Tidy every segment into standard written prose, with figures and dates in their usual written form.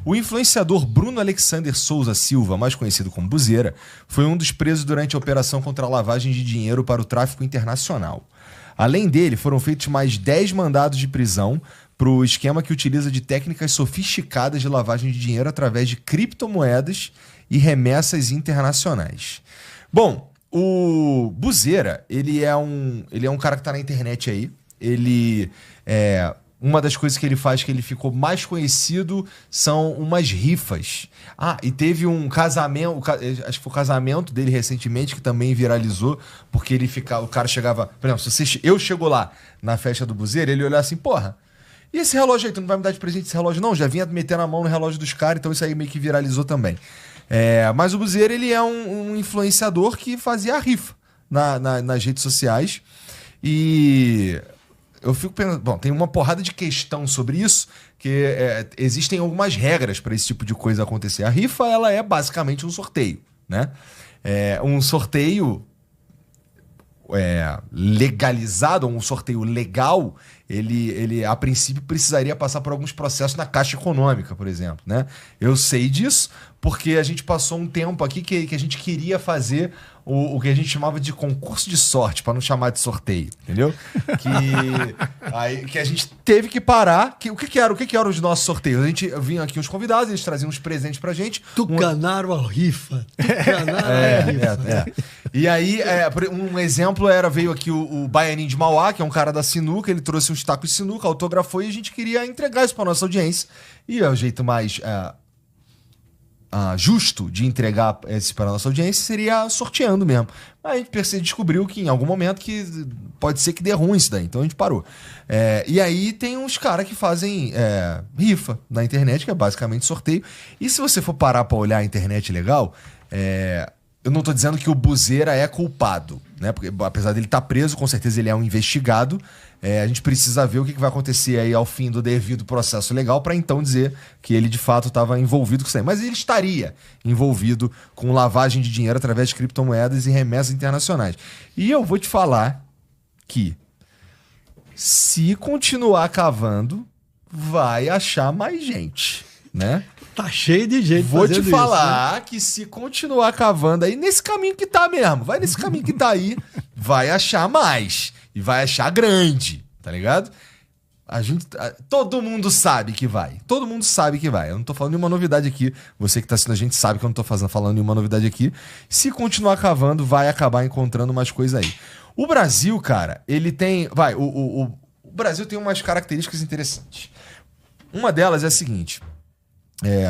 O influenciador Bruno Alexander Souza Silva, mais conhecido como Buzeira, foi um dos presos durante a operação contra a lavagem de dinheiro para o tráfico internacional. Além dele, foram feitos mais 10 mandados de prisão para o esquema que utiliza de técnicas sofisticadas de lavagem de dinheiro através de criptomoedas e remessas internacionais. Bom, o Buzeira, ele é um cara que está na internet aí. Uma das coisas que ele faz que ele ficou mais conhecido são umas rifas. E teve um casamento, acho que foi o casamento dele recentemente, que também viralizou, porque o cara chegava... Por exemplo, eu chego lá na festa do Buzeira, ele olhou assim, porra, e esse relógio aí, tu não vai me dar de presente esse relógio? Não, já vinha metendo a mão no relógio dos caras, então isso aí meio que viralizou também. Mas o Buzeira, ele é um influenciador que fazia a rifa nas redes sociais. E eu fico pensando... Bom, tem uma porrada de questão sobre isso, que existem algumas regras para esse tipo de coisa acontecer. A rifa, ela é basicamente um sorteio, né? Um sorteio legalizado, um sorteio legal, ele a princípio precisaria passar por alguns processos na Caixa Econômica, por exemplo, né? Eu sei disso porque a gente passou um tempo aqui que a gente queria fazer o que a gente chamava de concurso de sorte, para não chamar de sorteio, entendeu? Que a gente teve que parar. O que eram os nossos sorteios? A gente vinha aqui uns convidados, eles traziam uns presentes pra gente. Tucanaram a rifa. Tucanaram a rifa. E aí, um exemplo veio aqui o Baianinho de Mauá, que é um cara da sinuca, ele trouxe uns tacos de sinuca, autografou, e a gente queria entregar isso pra nossa audiência. E o jeito mais justo de entregar esse para a nossa audiência seria sorteando mesmo. Aí a gente descobriu que em algum momento que pode ser que dê ruim isso daí, então a gente parou. E aí tem uns caras que fazem rifa na internet, que é basicamente sorteio. E se você for parar para olhar a internet legal, eu não tô dizendo que o Buzeira é culpado, né? Porque apesar dele estar preso, com certeza ele é um investigado. A gente precisa ver o que vai acontecer aí ao fim do devido processo legal para então dizer que ele de fato estava envolvido com isso aí. Mas ele estaria envolvido com lavagem de dinheiro através de criptomoedas e remessas internacionais. E eu vou te falar que se continuar cavando, vai achar mais gente, né? Tá cheio de gente. Vou te falar isso, né? Que se continuar cavando aí, nesse caminho que tá mesmo, vai nesse caminho que tá aí, vai achar mais. E vai achar grande, tá ligado? Todo mundo sabe que vai. Todo mundo sabe que vai. Eu não tô falando nenhuma novidade aqui. Você que tá assistindo a gente sabe que eu não tô falando nenhuma novidade aqui. Se continuar cavando, vai acabar encontrando mais coisa aí. O Brasil, cara, ele tem... O Brasil tem umas características interessantes. Uma delas é a seguinte...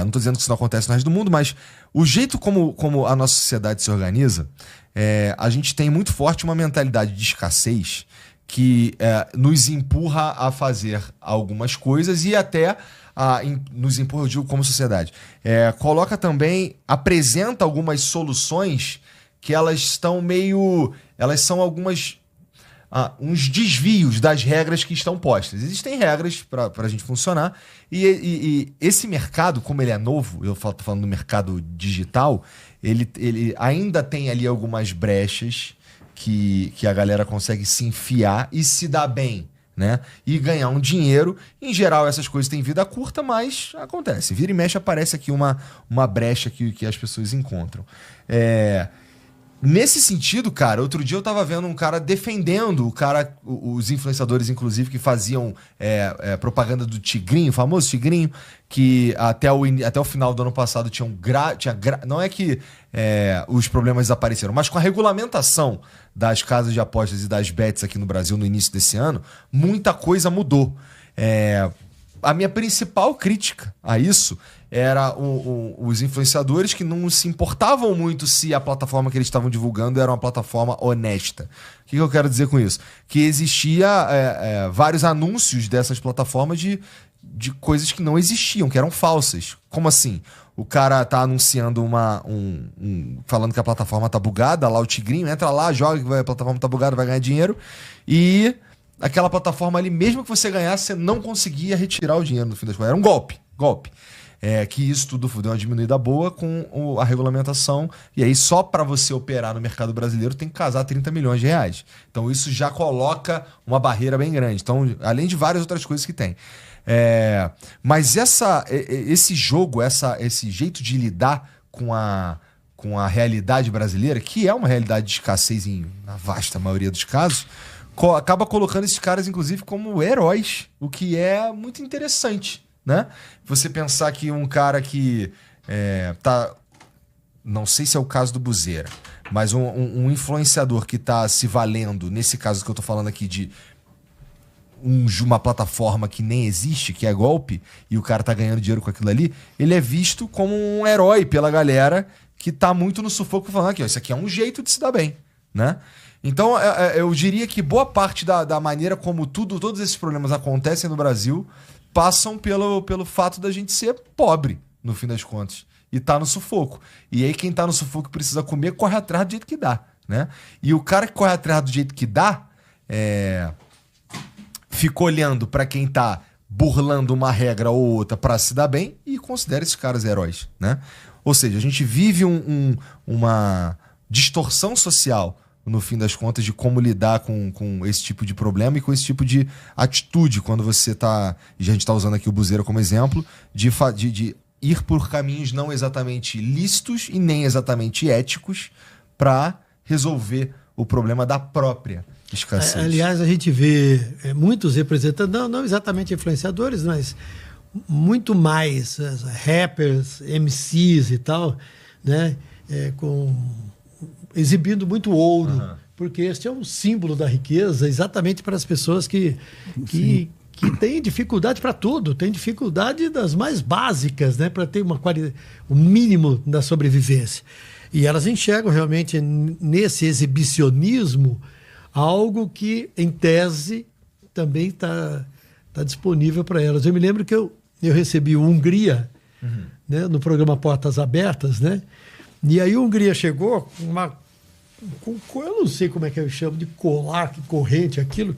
não tô dizendo que isso não acontece no resto do mundo, mas o jeito como a nossa sociedade se organiza, a gente tem muito forte uma mentalidade de escassez que nos empurra a fazer algumas coisas e até nos empurra, eu digo, como sociedade. Coloca também, apresenta algumas soluções que elas estão elas são algumas... uns desvios das regras que estão postas. Existem regras para a gente funcionar e esse mercado, como ele é novo, eu tô falando do mercado digital, ele ainda tem ali algumas brechas que a galera consegue se enfiar e se dar bem, né? E ganhar um dinheiro. Em geral, essas coisas têm vida curta, mas acontece. Vira e mexe, aparece aqui uma brecha que as pessoas encontram. Nesse sentido, cara, outro dia eu tava vendo um cara defendendo os influenciadores, inclusive, que faziam propaganda do Tigrinho, o famoso Tigrinho, que até o final do ano passado não é que os problemas desapareceram, mas com a regulamentação das casas de apostas e das bets aqui no Brasil no início desse ano, muita coisa mudou. A minha principal crítica a isso era os influenciadores que não se importavam muito se a plataforma que eles estavam divulgando era uma plataforma honesta. O que eu quero dizer com isso? Que existia vários anúncios dessas plataformas de coisas que não existiam, que eram falsas. Como assim? O cara tá anunciando falando que a plataforma tá bugada, lá o Tigrinho, entra lá, joga que a plataforma tá bugada, vai ganhar dinheiro, e aquela plataforma ali, mesmo que você ganhasse, você não conseguia retirar o dinheiro no fim das contas. Era um golpe. que isso tudo deu uma diminuída boa com a regulamentação, e aí só para você operar no mercado brasileiro tem que casar 30 milhões de reais. Então isso já coloca uma barreira bem grande. Então, além de várias outras coisas que tem. Mas esse jogo, esse jeito de lidar com a realidade brasileira, que é uma realidade de escassez na vasta maioria dos casos, acaba colocando esses caras, inclusive, como heróis, o que é muito interessante, né? Você pensar que um cara que não sei se é o caso do Buzeira, mas um influenciador que está se valendo, nesse caso que eu tô falando aqui de uma plataforma que nem existe, que é golpe, e o cara tá ganhando dinheiro com aquilo ali, ele é visto como um herói pela galera que tá muito no sufoco falando aqui, ó, isso aqui é um jeito de se dar bem, né? Então, eu diria que boa parte da maneira como todos esses problemas acontecem no Brasil passam pelo fato da gente ser pobre, no fim das contas, e tá no sufoco. E aí quem tá no sufoco e precisa comer, corre atrás do jeito que dá, né? E o cara que corre atrás do jeito que dá, fica olhando pra quem tá burlando uma regra ou outra pra se dar bem e considera esses caras heróis, né? Ou seja, a gente vive uma distorção social, no fim das contas, de como lidar com esse tipo de problema e com esse tipo de atitude, quando você tá... E a gente tá usando aqui o Buzeira como exemplo, de ir por caminhos não exatamente lícitos e nem exatamente éticos para resolver o problema da própria escassez. Aliás, a gente vê muitos representantes, não exatamente influenciadores, mas muito mais rappers, MCs e tal, né? Exibindo muito ouro, porque este é um símbolo da riqueza, exatamente para as pessoas que têm dificuldade para tudo, têm dificuldade das mais básicas, né? Para ter o mínimo da sobrevivência. E elas enxergam realmente nesse exibicionismo algo que, em tese, também está disponível para elas. Eu me lembro que eu recebi o Hungria, né, no programa Portas Abertas, né? E aí o Hungria chegou com eu não sei como é que eu chamo, de colar, que corrente, aquilo,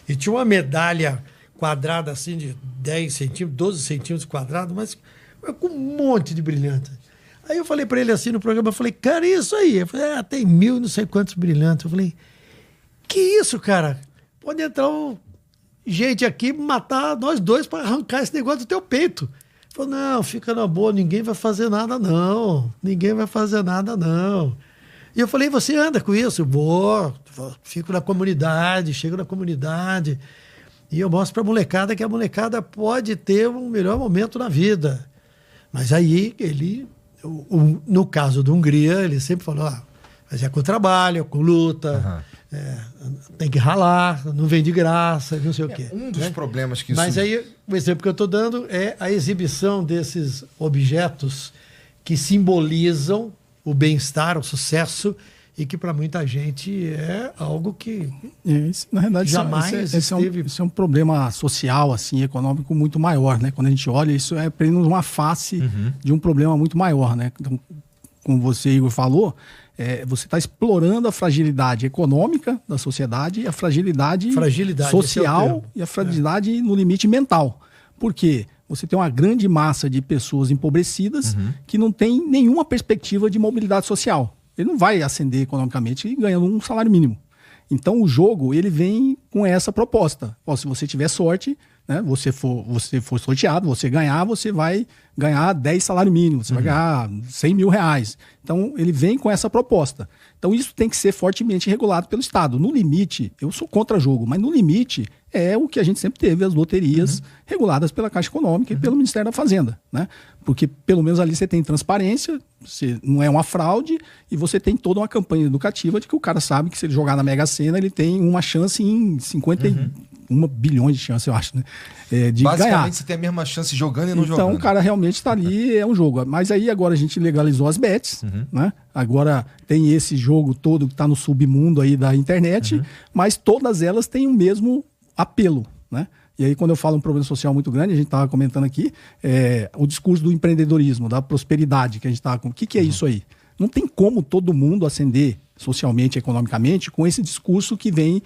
e tinha uma medalha quadrada assim de 10 centímetros, 12 centímetros quadrados, mas com um monte de brilhantes. Aí eu falei para ele assim no programa, eu falei, cara, isso aí? Eu falei, tem 1000 e não sei quantos brilhantes. Eu falei, que isso, cara? Pode entrar gente aqui matar nós dois para arrancar esse negócio do teu peito. Ele falou, não, fica na boa, ninguém vai fazer nada não. Ninguém vai fazer nada não. E eu falei, você anda com isso? Vou, fico na comunidade, chego na comunidade e eu mostro para a molecada que a molecada pode ter um melhor momento na vida. Mas aí no caso da Hungria, ele sempre falou, mas é com trabalho, é com luta, tem que ralar, não vem de graça, não sei o quê. Um dos problemas que isso... Mas aí, o exemplo que eu estou dando é a exibição desses objetos que simbolizam o bem-estar, o sucesso, e que para muita gente é algo que na verdade, jamais esteve... Isso é um problema social, assim, econômico muito maior, né? Quando a gente olha, isso é apenas uma face de um problema muito maior, né? Então, como você, Igor, falou, você está explorando a fragilidade econômica da sociedade e a fragilidade social e a fragilidade no limite mental. Por quê? Você tem uma grande massa de pessoas empobrecidas que não tem nenhuma perspectiva de mobilidade social. Ele não vai ascender economicamente ganhando um salário mínimo. Então o jogo ele vem com essa proposta. Se você tiver sorte, né, você for sorteado, você ganhar, você vai ganhar 10 salários mínimos, você vai ganhar 100 mil reais. Então ele vem com essa proposta. Então isso tem que ser fortemente regulado pelo Estado. No limite, eu sou contra jogo, mas no limite é o que a gente sempre teve, as loterias reguladas pela Caixa Econômica e pelo Ministério da Fazenda, né? Porque pelo menos ali você tem transparência, você não é uma fraude e você tem toda uma campanha educativa de que o cara sabe que se ele jogar na Mega Sena ele tem uma chance em 51 bilhões de chances, eu acho, né? De basicamente ganhar. Você tem a mesma chance jogando e não jogando. Então o cara realmente está ali, é um jogo. Mas aí agora a gente legalizou as bets, né? Agora tem esse jogo todo que está no submundo aí da internet, mas todas elas têm o mesmo apelo, né? E aí quando eu falo um problema social muito grande, a gente estava comentando aqui, o discurso do empreendedorismo, da prosperidade que a gente estava com. O que é isso aí? Não tem como todo mundo ascender socialmente, economicamente, com esse discurso que vem,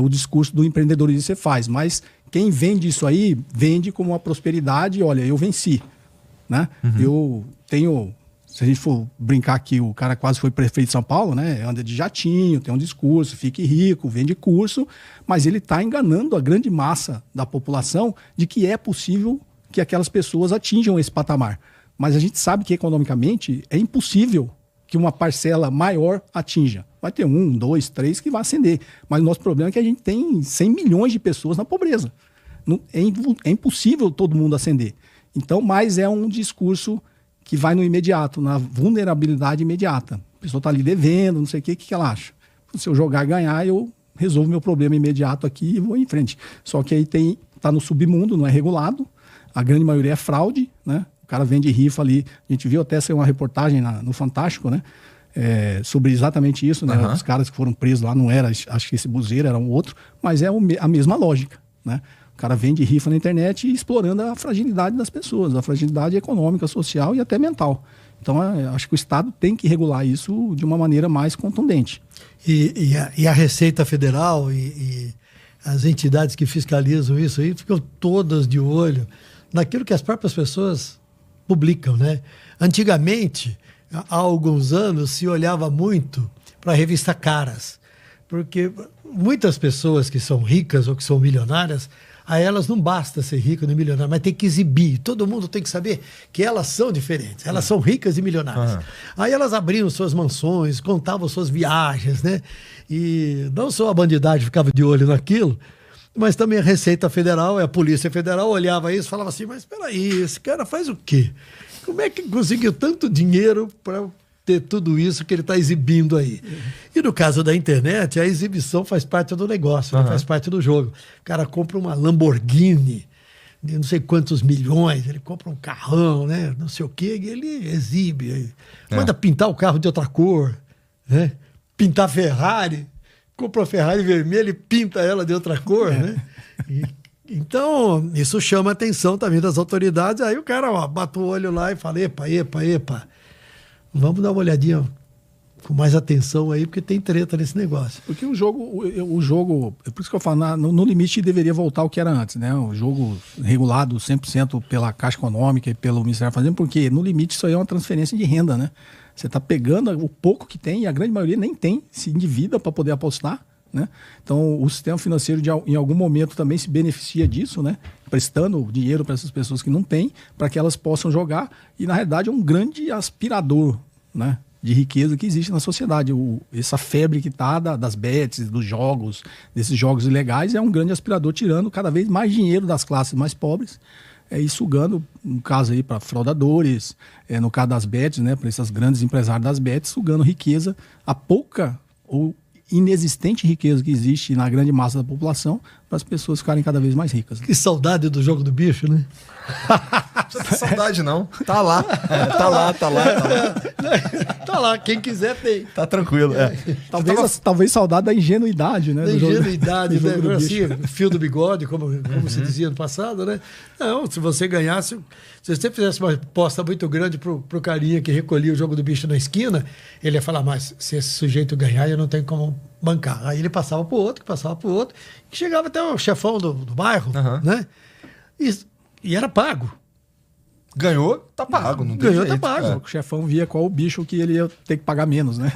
o discurso do empreendedorismo que você faz. Mas quem vende isso aí, vende como uma prosperidade, olha, eu venci. né? Eu tenho... Se a gente for brincar aqui, o cara quase foi prefeito de São Paulo, né? Anda de jatinho, tem um discurso, fique rico, vende curso, mas ele está enganando a grande massa da população de que é possível que aquelas pessoas atinjam esse patamar. Mas a gente sabe que economicamente é impossível que uma parcela maior atinja. Vai ter 1, 2, 3 que vai ascender. Mas o nosso problema é que a gente tem 100 milhões de pessoas na pobreza. É impossível todo mundo ascender. Então, mas é um discurso que vai no imediato, na vulnerabilidade imediata. A pessoa está ali devendo, não sei o que ela acha? Se eu jogar e ganhar, eu resolvo meu problema imediato aqui e vou em frente. Só que aí tá no submundo, não é regulado, a grande maioria é fraude, né? O cara vende rifa ali. A gente viu até ser uma reportagem no Fantástico, né? Sobre exatamente isso, né? Os caras que foram presos lá não era, acho que esse buzeiro era um outro, mas é a mesma lógica, né? O cara vende rifa na internet explorando a fragilidade das pessoas, a fragilidade econômica, social e até mental. Então, acho que o Estado tem que regular isso de uma maneira mais contundente. E a Receita Federal e as entidades que fiscalizam isso aí ficam todas de olho naquilo que as próprias pessoas publicam, né? Antigamente, há alguns anos, se olhava muito para a revista Caras, porque muitas pessoas que são ricas ou que são milionárias, a elas não basta ser rico nem milionário, mas tem que exibir. Todo mundo tem que saber que elas são diferentes. Elas são ricas e milionárias. Aí elas abriam suas mansões, contavam suas viagens, né? E não só a bandidagem ficava de olho naquilo, mas também a Receita Federal, a Polícia Federal olhava isso e falava assim, mas espera aí, esse cara faz o quê? Como é que conseguiu tanto dinheiro para ter tudo isso que ele está exibindo aí? E no caso da internet, a exibição faz parte do negócio, né? Faz parte do jogo. O cara compra uma Lamborghini de não sei quantos milhões, ele compra um carrão, né? Não sei o quê, e ele exibe. Manda pintar o carro de outra cor, né? Pintar Ferrari, compra uma Ferrari vermelha e pinta ela de outra cor, né? Então, isso chama a atenção também das autoridades. Aí o cara bate o olho lá e fala, epa. Vamos dar uma olhadinha com mais atenção aí, porque tem treta nesse negócio. Porque o jogo, é por isso que eu falo, no limite deveria voltar ao que era antes, né? O jogo regulado 100% pela Caixa Econômica e pelo Ministério da Fazenda, porque no limite isso aí é uma transferência de renda, né? Você está pegando o pouco que tem, e a grande maioria nem tem, se endivida para poder apostar, né? Então o sistema financeiro em algum momento também se beneficia disso, né? Prestando dinheiro para essas pessoas que não têm, para que elas possam jogar, e na realidade é um grande aspirador, né, de riqueza que existe na sociedade. Essa febre que está das bets, dos jogos, desses jogos ilegais, é um grande aspirador, tirando cada vez mais dinheiro das classes mais pobres, e sugando, no caso aí para fraudadores, no caso das bets, né, para esses grandes empresários das bets, sugando riqueza, a pouca ou inexistente riqueza que existe na grande massa da população, para as pessoas ficarem cada vez mais ricas. Que saudade do jogo do bicho, né? Não tem saudade, não. Tá lá. Tá lá, quem quiser tem. Tá tranquilo. Talvez saudade da ingenuidade, né? Da ingenuidade, do jogo, né? Assim, fio do bigode, como se dizia no passado, né? Não, se você ganhasse, se você fizesse uma aposta muito grande pro carinha que recolhia o jogo do bicho na esquina, ele ia falar, mas se esse sujeito ganhar, eu não tenho como bancar. Aí ele passava pro outro, que chegava até o chefão do bairro, né? E era pago. Ganhou, tá pago. Não tem Ganhou, jeito. tá pago. O chefão via qual o bicho que ele ia ter que pagar menos, né?